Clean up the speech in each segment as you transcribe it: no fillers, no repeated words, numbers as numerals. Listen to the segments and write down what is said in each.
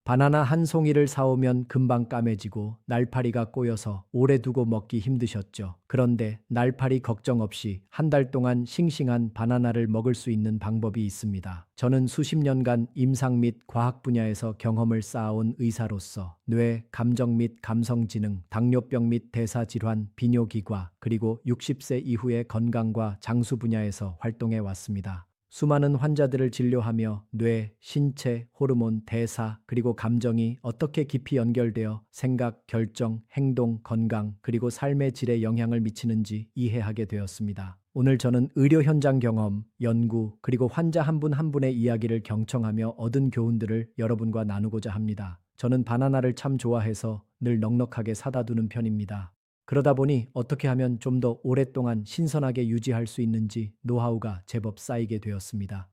바나나 한 송이를 사오면 금방 까매지고 날파리가 꼬여서 오래 두고 먹기 힘드셨죠. 그런데 날파리 걱정 없이 한 달 동안 싱싱한 바나나를 먹을 수 있는 방법이 있습니다. 저는 수십 년간 임상 및 과학 분야에서 경험을 쌓아온 의사로서 뇌, 감정 및 감성지능, 당뇨병 및 대사질환, 비뇨기과 그리고 60세 이후의 건강과 장수 분야에서 활동해 왔습니다. 수많은 환자들을 진료하며 뇌, 신체, 호르몬, 대사, 그리고 감정이 어떻게 깊이 연결되어 생각, 결정, 행동, 건강, 그리고 삶의 질에 영향을 미치는지 이해하게 되었습니다. 오늘 저는 의료 현장 경험, 연구, 그리고 환자 한 분 한 분의 이야기를 경청하며 얻은 교훈들을 여러분과 나누고자 합니다. 저는 바나나를 참 좋아해서 늘 넉넉하게 사다 두는 편입니다. 그러다 보니 어떻게 하면 좀 더 오랫동안 신선하게 유지할 수 있는지 노하우가 제법 쌓이게 되었습니다.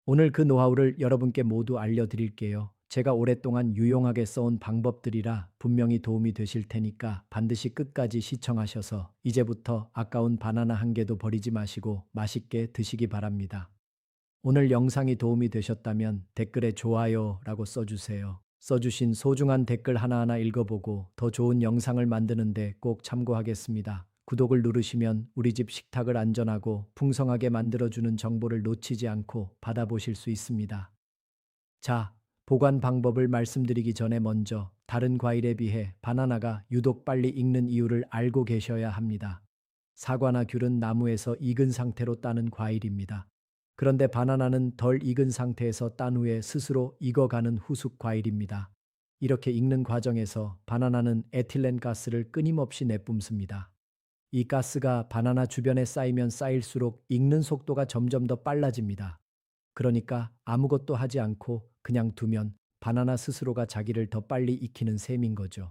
오늘 그 노하우를 여러분께 모두 알려드릴게요. 제가 오랫동안 유용하게 써온 방법들이라 분명히 도움이 되실 테니까 반드시 끝까지 시청하셔서 이제부터 아까운 바나나 한 개도 버리지 마시고 맛있게 드시기 바랍니다. 오늘 영상이 도움이 되셨다면 댓글에 좋아요라고 써주세요. 써주신 소중한 댓글 하나하나 읽어보고 더 좋은 영상을 만드는데 꼭 참고하겠습니다. 구독을 누르시면 우리 집 식탁을 안전하고 풍성하게 만들어주는 정보를 놓치지 않고 받아보실 수 있습니다. 자, 보관 방법을 말씀드리기 전에 먼저 다른 과일에 비해 바나나가 유독 빨리 익는 이유를 알고 계셔야 합니다. 사과나 귤은 나무에서 익은 상태로 따는 과일입니다. 그런데 바나나는 덜 익은 상태에서 딴 후에 스스로 익어가는 후숙 과일입니다. 이렇게 익는 과정에서 바나나는 에틸렌 가스를 끊임없이 내뿜습니다. 이 가스가 바나나 주변에 쌓이면 쌓일수록 익는 속도가 점점 더 빨라집니다. 그러니까 아무것도 하지 않고 그냥 두면 바나나 스스로가 자기를 더 빨리 익히는 셈인 거죠.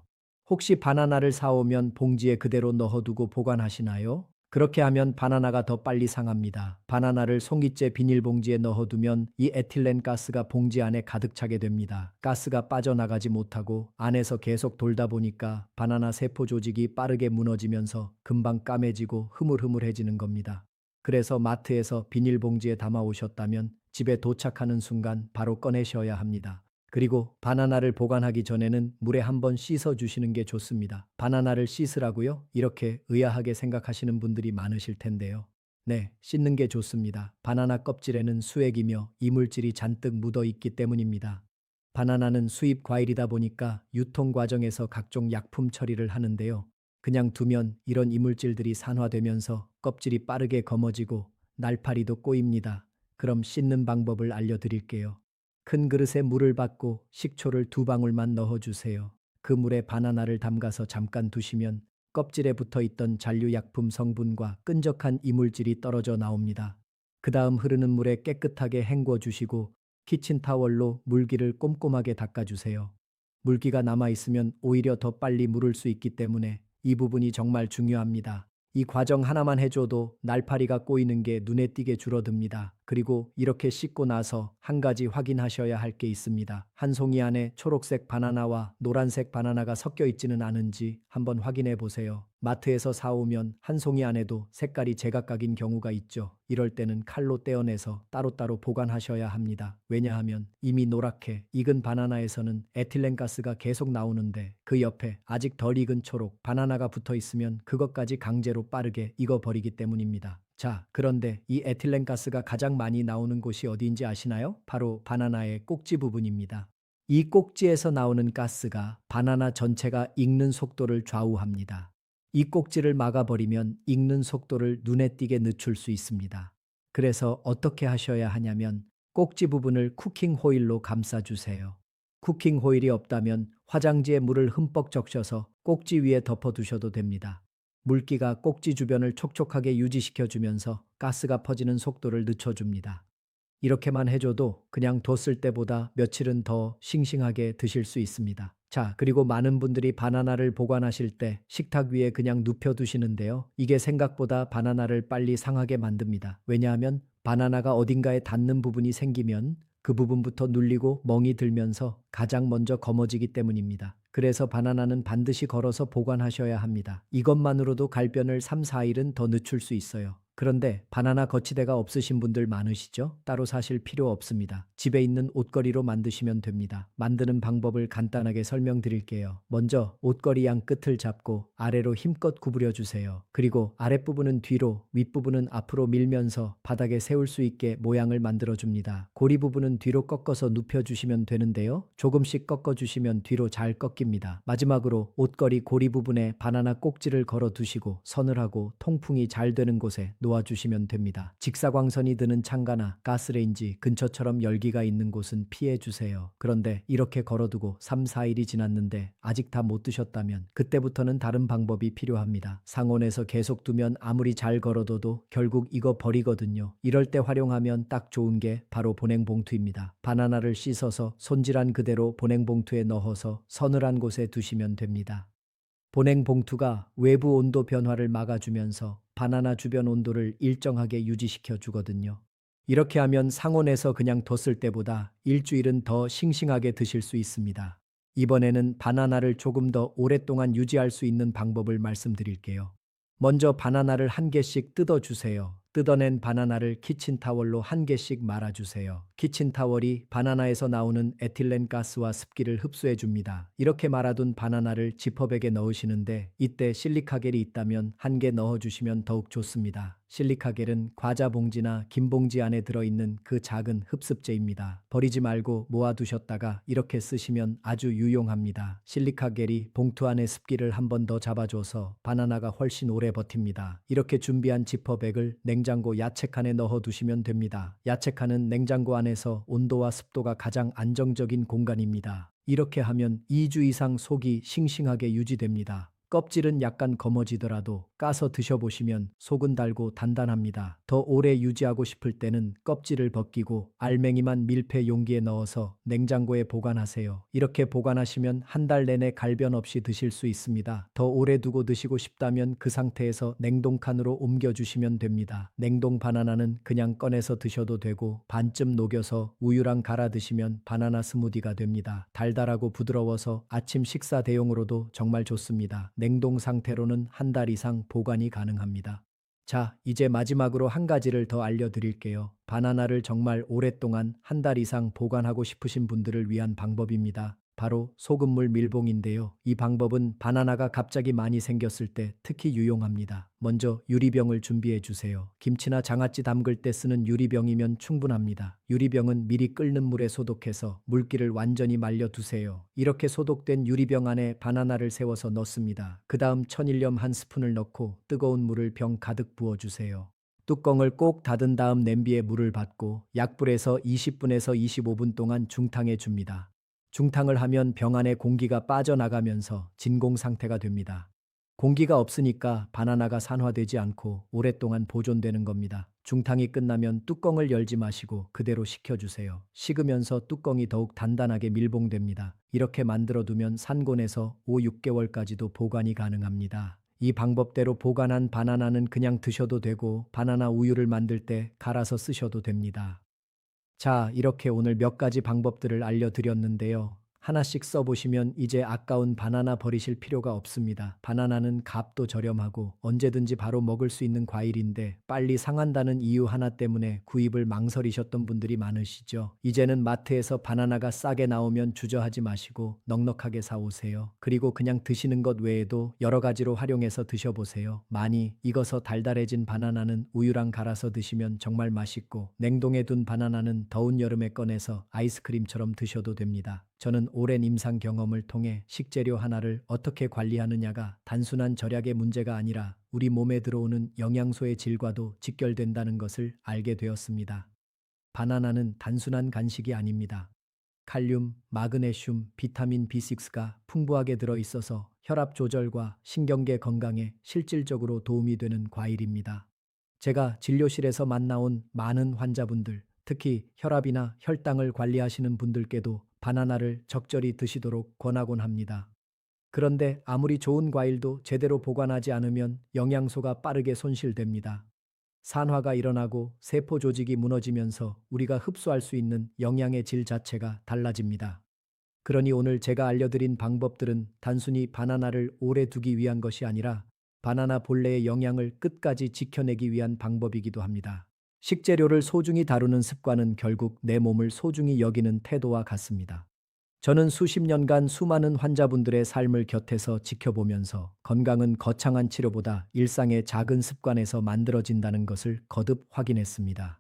혹시 바나나를 사오면 봉지에 그대로 넣어두고 보관하시나요? 그렇게 하면 바나나가 더 빨리 상합니다. 바나나를 송이째 비닐봉지에 넣어두면 이 에틸렌 가스가 봉지 안에 가득 차게 됩니다. 가스가 빠져나가지 못하고 안에서 계속 돌다 보니까 바나나 세포 조직이 빠르게 무너지면서 금방 까매지고 흐물흐물해지는 겁니다. 그래서 마트에서 비닐봉지에 담아 오셨다면 집에 도착하는 순간 바로 꺼내셔야 합니다. 그리고 바나나를 보관하기 전에는 물에 한번 씻어 주시는 게 좋습니다. 바나나를 씻으라고요? 이렇게 의아하게 생각하시는 분들이 많으실 텐데요. 네, 씻는 게 좋습니다. 바나나 껍질에는 수액이며 이물질이 잔뜩 묻어 있기 때문입니다. 바나나는 수입 과일이다 보니까 유통 과정에서 각종 약품 처리를 하는데요. 그냥 두면 이런 이물질들이 산화되면서 껍질이 빠르게 검어지고 날파리도 꼬입니다. 그럼 씻는 방법을 알려드릴게요. 큰 그릇에 물을 붓고 식초를 2방울만 넣어주세요. 그 물에 바나나를 담가서 잠깐 두시면 껍질에 붙어 있던 잔류약품 성분과 끈적한 이물질이 떨어져 나옵니다. 그 다음 흐르는 물에 깨끗하게 헹궈 주시고 키친타월로 물기를 꼼꼼하게 닦아주세요. 물기가 남아있으면 오히려 더 빨리 무를 수 있기 때문에 이 부분이 정말 중요합니다. 이 과정 하나만 해줘도 날파리가 꼬이는 게 눈에 띄게 줄어듭니다. 그리고 이렇게 씻고 나서 한 가지 확인하셔야 할 게 있습니다. 한 송이 안에 초록색 바나나와 노란색 바나나가 섞여 있지는 않은지 한번 확인해 보세요. 마트에서 사오면 한 송이 안에도 색깔이 제각각인 경우가 있죠. 이럴 때는 칼로 떼어내서 따로따로 보관하셔야 합니다. 왜냐하면 이미 노랗게 익은 바나나에서는 에틸렌가스가 계속 나오는데 그 옆에 아직 덜 익은 초록 바나나가 붙어 있으면 그것까지 강제로 빠르게 익어버리기 때문입니다. 자, 그런데 이 에틸렌가스가 가장 많이 나오는 곳이 어디인지 아시나요? 바로 바나나의 꼭지 부분입니다. 이 꼭지에서 나오는 가스가 바나나 전체가 익는 속도를 좌우합니다. 이 꼭지를 막아버리면 익는 속도를 눈에 띄게 늦출 수 있습니다. 그래서 어떻게 하셔야 하냐면 꼭지 부분을 쿠킹 호일로 감싸주세요. 쿠킹 호일이 없다면 화장지에 물을 흠뻑 적셔서 꼭지 위에 덮어두셔도 됩니다. 물기가 꼭지 주변을 촉촉하게 유지시켜주면서 가스가 퍼지는 속도를 늦춰줍니다. 이렇게만 해줘도 그냥 뒀을 때보다 며칠은 더 싱싱하게 드실 수 있습니다. 자, 그리고 많은 분들이 바나나를 보관하실 때 식탁 위에 그냥 눕혀두시는데요. 이게 생각보다 바나나를 빨리 상하게 만듭니다. 왜냐하면 바나나가 어딘가에 닿는 부분이 생기면 그 부분부터 눌리고 멍이 들면서 가장 먼저 검어지기 때문입니다. 그래서 바나나는 반드시 걸어서 보관하셔야 합니다. 이것만으로도 갈변을 3, 4일은 더 늦출 수 있어요. 그런데 바나나 거치대가 없으신 분들 많으시죠? 따로 사실 필요 없습니다. 집에 있는 옷걸이로 만드시면 됩니다. 만드는 방법을 간단하게 설명드릴게요. 먼저 옷걸이 양 끝을 잡고 아래로 힘껏 구부려 주세요. 그리고 아랫부분은 뒤로, 윗부분은 앞으로 밀면서 바닥에 세울 수 있게 모양을 만들어 줍니다. 고리 부분은 뒤로 꺾어서 눕혀 주시면 되는데요. 조금씩 꺾어 주시면 뒤로 잘 꺾입니다. 마지막으로 옷걸이 고리 부분에 바나나 꼭지를 걸어 두시고 서늘하고 통풍이 잘 되는 곳에 놓아주시면 됩니다. 직사광선이 드는 창가나 가스레인지 근처처럼 열기가 있는 곳은 피해 주세요. 그런데 이렇게 걸어두고 3, 4일이 지났는데 아직 다 못 드셨다면 그때부터는 다른 방법이 필요합니다. 상온에서 계속 두면 아무리 잘 걸어둬도 결국 이거 버리거든요. 이럴 때 활용하면 딱 좋은 게 바로 보냉봉투입니다. 바나나를 씻어서 손질한 그대로 보냉봉투에 넣어서 서늘한 곳에 두시면 됩니다. 보냉봉투가 외부 온도 변화를 막아주면서 바나나 주변 온도를 일정하게 유지시켜 주거든요. 이렇게 하면 상온에서 그냥 뒀을 때보다 일주일은 더 싱싱하게 드실 수 있습니다. 이번에는 바나나를 조금 더 오랫동안 유지할 수 있는 방법을 말씀드릴게요. 먼저 바나나를 한 개씩 뜯어주세요. 뜯어낸 바나나를 키친타월로 한 개씩 말아주세요. 키친타월이 바나나에서 나오는 에틸렌 가스와 습기를 흡수해 줍니다. 이렇게 말아둔 바나나를 지퍼백에 넣으시는데 이때 실리카겔이 있다면 한 개 넣어주시면 더욱 좋습니다. 실리카겔은 과자 봉지나 긴 봉지 안에 들어있는 그 작은 흡습제입니다. 버리지 말고 모아두셨다가 이렇게 쓰시면 아주 유용합니다. 실리카겔이 봉투 안의 습기를 한 번 더 잡아줘서 바나나가 훨씬 오래 버팁니다. 이렇게 준비한 지퍼백을 냉장고 야채칸에 넣어두시면 됩니다. 야채칸은 냉장고 안에서 온도와 습도가 가장 안정적인 공간입니다. 이렇게 하면 2주 이상 속이 싱싱하게 유지됩니다. 껍질은 약간 검어지더라도 까서 드셔보시면 속은 달고 단단합니다. 더 오래 유지하고 싶을 때는 껍질을 벗기고 알맹이만 밀폐 용기에 넣어서 냉장고에 보관하세요. 이렇게 보관하시면 한 달 내내 갈변 없이 드실 수 있습니다. 더 오래 두고 드시고 싶다면 그 상태에서 냉동칸으로 옮겨주시면 됩니다. 냉동 바나나는 그냥 꺼내서 드셔도 되고 반쯤 녹여서 우유랑 갈아 드시면 바나나 스무디가 됩니다. 달달하고 부드러워서 아침 식사 대용으로도 정말 좋습니다. 냉동 상태로는 한 달 이상 보관이 가능합니다. 자, 이제 마지막으로 한 가지를 더 알려드릴게요. 바나나를 정말 오랫동안 한 달 이상 보관하고 싶으신 분들을 위한 방법입니다. 바로 소금물 밀봉인데요. 이 방법은 바나나가 갑자기 많이 생겼을 때 특히 유용합니다. 먼저 유리병을 준비해 주세요. 김치나 장아찌 담글 때 쓰는 유리병이면 충분합니다. 유리병은 미리 끓는 물에 소독해서 물기를 완전히 말려 두세요. 이렇게 소독된 유리병 안에 바나나를 세워서 넣습니다. 그 다음 천일염 한 스푼을 넣고 뜨거운 물을 병 가득 부어주세요. 뚜껑을 꼭 닫은 다음 냄비에 물을 받고 약불에서 20분에서 25분 동안 중탕해 줍니다. 중탕을 하면 병 안에 공기가 빠져나가면서 진공 상태가 됩니다. 공기가 없으니까 바나나가 산화되지 않고 오랫동안 보존되는 겁니다. 중탕이 끝나면 뚜껑을 열지 마시고 그대로 식혀주세요. 식으면서 뚜껑이 더욱 단단하게 밀봉됩니다. 이렇게 만들어두면 산곤에서 5, 6개월까지도 보관이 가능합니다. 이 방법대로 보관한 바나나는 그냥 드셔도 되고 바나나 우유를 만들 때 갈아서 쓰셔도 됩니다. 자, 이렇게 오늘 몇 가지 방법들을 알려드렸는데요. 하나씩 써보시면 이제 아까운 바나나 버리실 필요가 없습니다. 바나나는 값도 저렴하고 언제든지 바로 먹을 수 있는 과일인데 빨리 상한다는 이유 하나 때문에 구입을 망설이셨던 분들이 많으시죠. 이제는 마트에서 바나나가 싸게 나오면 주저하지 마시고 넉넉하게 사오세요. 그리고 그냥 드시는 것 외에도 여러 가지로 활용해서 드셔보세요. 많이 익어서 달달해진 바나나는 우유랑 갈아서 드시면 정말 맛있고 냉동해 둔 바나나는 더운 여름에 꺼내서 아이스크림처럼 드셔도 됩니다. 저는 오랜 임상 경험을 통해 식재료 하나를 어떻게 관리하느냐가 단순한 절약의 문제가 아니라 우리 몸에 들어오는 영양소의 질과도 직결된다는 것을 알게 되었습니다. 바나나는 단순한 간식이 아닙니다. 칼륨, 마그네슘, 비타민 B6가 풍부하게 들어있어서 혈압 조절과 신경계 건강에 실질적으로 도움이 되는 과일입니다. 제가 진료실에서 만나온 많은 환자분들, 특히 혈압이나 혈당을 관리하시는 분들께도 바나나를 적절히 드시도록 권하곤 합니다. 그런데 아무리 좋은 과일도 제대로 보관하지 않으면 영양소가 빠르게 손실됩니다. 산화가 일어나고 세포 조직이 무너지면서 우리가 흡수할 수 있는 영양의 질 자체가 달라집니다. 그러니 오늘 제가 알려드린 방법들은 단순히 바나나를 오래 두기 위한 것이 아니라 바나나 본래의 영양을 끝까지 지켜내기 위한 방법이기도 합니다. 식재료를 소중히 다루는 습관은 결국 내 몸을 소중히 여기는 태도와 같습니다. 저는 수십 년간 수많은 환자분들의 삶을 곁에서 지켜보면서 건강은 거창한 치료보다 일상의 작은 습관에서 만들어진다는 것을 거듭 확인했습니다.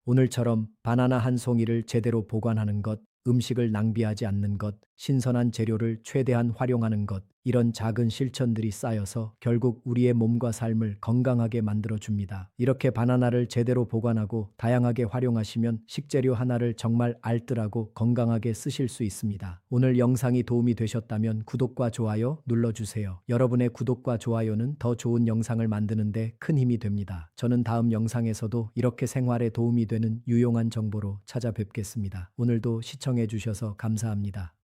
오늘처럼 바나나 한 송이를 제대로 보관하는 것, 음식을 낭비하지 않는 것, 신선한 재료를 최대한 활용하는 것, 이런 작은 실천들이 쌓여서 결국 우리의 몸과 삶을 건강하게 만들어 줍니다. 이렇게 바나나를 제대로 보관하고 다양하게 활용하시면 식재료 하나를 정말 알뜰하고 건강하게 쓰실 수 있습니다. 오늘 영상이 도움이 되셨다면 구독과 좋아요 눌러주세요. 여러분의 구독과 좋아요는 더 좋은 영상을 만드는데 큰 힘이 됩니다. 저는 다음 영상에서도 이렇게 생활에 도움이 되는 유용한 정보로 찾아뵙겠습니다. 오늘도 시청해 주셔서 감사합니다.